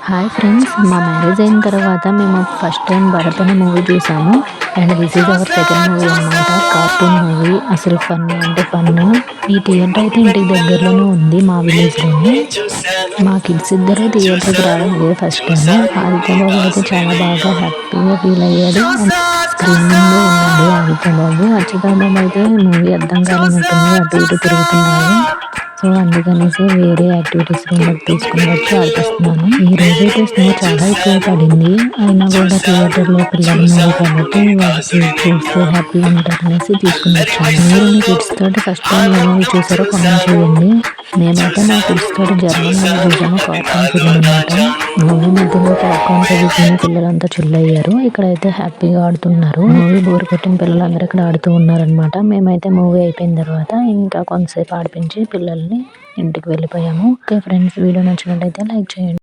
Hi friends, మా marriage అయిన తర్వాత మేము ఫస్ట్ టైం భరత్ అనే మూవీ చూసాము. And this is our second movie అనమాట. కార్టూన్ మూవీ, అసలు ఫన్ అంటే ఫన్. ఈ థియేటర్ అయితే ఇంటికి దగ్గరలోనే ఉంది, మా విలేజ్లోనే. మా కిడ్స్ ఇద్దరు థియేటర్కి రావడం ఇదే ఫస్ట్ టైం. ఆదిత్య బాబు అయితే చాలా బాగా హ్యాపీగా ఫీల్ అయ్యాడు. స్క్రీన్ ముందే ఉన్నాడు ఆదిత్య బాబు. అచ్యుతాబాబు అయితే మూవీ అర్థం కాలేనట్టుంది, అటు ఇటు తిరుగుతున్నాడు. సో అందుకనేసి వేరే యాక్టివిటీస్ రూమ్లోకి తీసుకుని వచ్చి ఆడిపిస్తున్నాను. ఈ రోజైతే స్నో చాలా ఎక్కువ పడింది, అయినా కూడా థియేటర్లో పిల్లల మూవీ కాబట్టి వాళ్ళకి చూస్తే హ్యాపీగా ఉంటారనేసి తీసుకుని వచ్చాను. మీరు మీ కిడ్స్ తోటి ఫస్ట్ టైం ఏ మూవీ చూసారో కామెంట్ చేయండి. మేమైతే మా కిడ్స్ తోటి జర్మన్ మూవీ చూసాము, పాప్కార్న్ ఫిల్మ్ అనమాట. మూవీ మధ్యలో పాప్కార్న్ తిని పిల్లలంతా చిల్ అయ్యారు. ఇక్కడైతే హ్యాపీగా ఆడుతున్నారు. మూవీ బోర్ కొట్టిన పిల్లలందరూ ఇక్కడ ఆడుతూ ఉన్నారనమాట. మేమైతే మూవీ అయిపోయిన తర్వాత ఇంకా కొంతసేపు ఆడిపించి పిల్లల్ని ఇంటికి వెళ్ళిపోయాము. ఓకే ఫ్రెండ్స్, వీడియో నచ్చినట్టయితే లైక్ చేయండి.